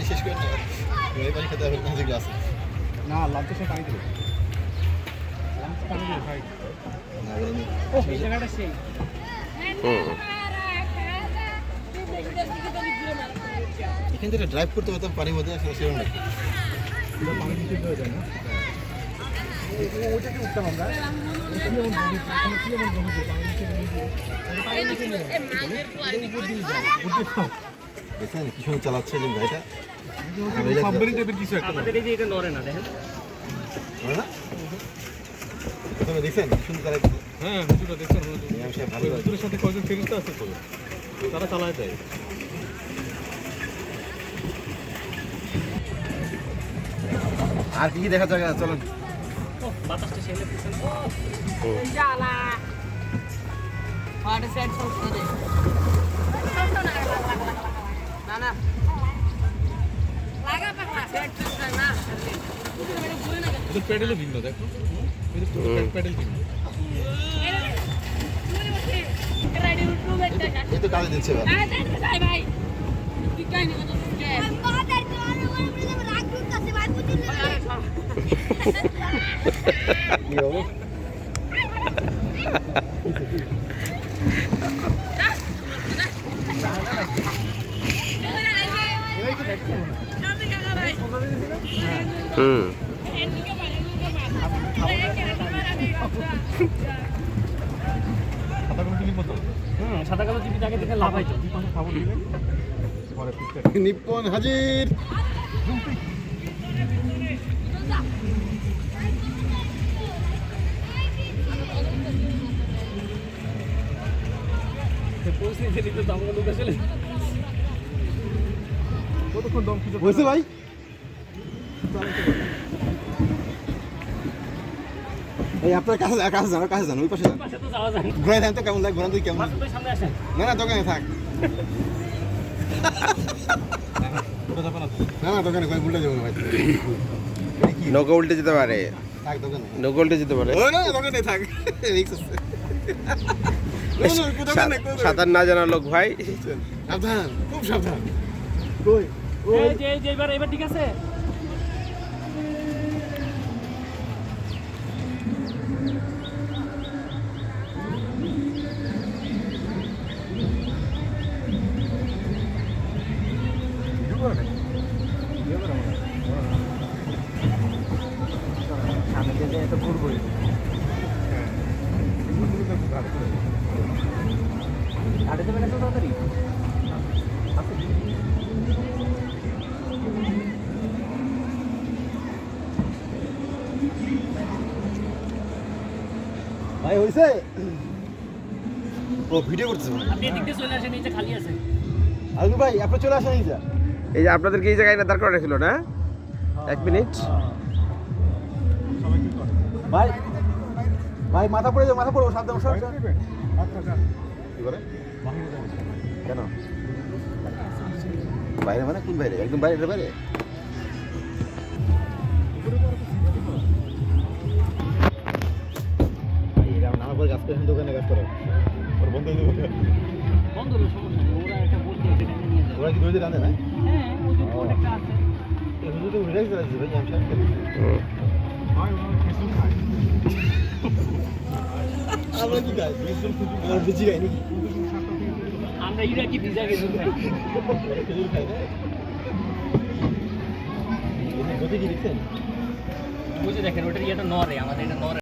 শেষ করে না এই পানি খেতে হবে না যেগুলো আছে না লাঞ্চের সাথে পানি দেবে লাঞ্চ পানি দেবে ভাই না বলেন ও এই জায়গাটা সেই এখান থেকে ড্রাইভ করতে পারতাম পানির মধ্যে আসলে সেরকম নাকি পানি দিতে হয়ে যায় না ওইটা কি উঠতাম আমরা দেখেন কি সময় চালাচ্ছে যে গাড়িটা সাবমেরিন টাইপের কিছু একটা আমাদের এই যে এটা নড়ে না দেখেন হয় না প্রথমে দেখছেন কি সুন্দর চালাচ্ছে হ্যাঁ ভিডিওটা দেখছেন আমি সে ভালো লাগে ভিডিওর সাথে কয়জন ফেরিস্তা আছে তো তারা চালায় দেয় আর কি কি দেখা যাবে চলুন বাতাসটা শেলে পিছন জালা হার্ট সেট সব করে না না লাগা পাকলা সেট করতে না ওদের প্যাডেলও ভিন্ন দেখো ওদের প্যাডেল ভিন্ন এই তো কাজে দিচ্ছে ভাই ভাই ভাই তুই কাই না তো কে কি হবো খাতা কোনো টিকিট মতো সাদা কালো টিভি আগে দেখে লাভ হয়তো খাবার দিবেন পরে নিপ্পন হাজির পৌঁছে দিলি তো আমাকে লোক আসলে কতক্ষণ দম খুঁজে হয়েছে ভাই এই আপনার কাছে যান ওই পাশে যান পাশে তো যাওয়া যায় ঘুরাই থাকেন তো কেমন লাগে ঘোরান তুই কেমন মাসুদ ভাই সামনে আসেন না না দোকানে থাক ওটা যাবে না না না দোকানে কই ভুলে যাবো না ভাই কি নৌকা উল্টে যেতে পারে থাক দোকানে নৌকা উল্টে যেতে পারে ও না দোকানে থাক রিক্স আছে সাঁতার না জানা লোক ভাই সাবধান খুব সাবধান কই এই যে এবার ঠিক আছে হাঁটে যাবে না তো তাড়াতাড়ি ভাই হইছে ও ভিডিও করতেছে ভাই আপনি এদিক দিয়ে চলে আসেন এই যে খালি আছে আলু ভাই আপনি চলে আসেন এই যা এই যে আপনাদেরকে এই জায়গায় না দাঁড় করা ছিল না 1 মিনিট সবাই কি করে ভাই ভাই মাথা পড়ে যাও মাথা পড়ো সাবধান সর আচ্ছা আচ্ছা কি করে বাহিরে যাবে কেন বাইরে মানে কোন বাইরে একদম বাইরে বাইরে নামার পর গাছ করে দোকানে গাছ করে ওর বন্ধ হয়ে যাবে বন্ধ হলো সমস্যা নেই ওরা একটা বলতে এটা নিয়ে যাবে ওরা কি ধরে রাঁধে না হ্যাঁ ওই যে অনেকটা আছে এই হুজুর তো রিল্যাক্স আছে ভাই আমি সাথে ভাই ওরা কিছু খায় আমরা কি খাই আর বেশি খাই নাকি আমরা ইরাকি ভিজা গেছি ভাই খেজুর খাই না গতি কি দেখছেন ওই যে দেখেন ওটার ইয়েটা নরে আমাদের এটা নরে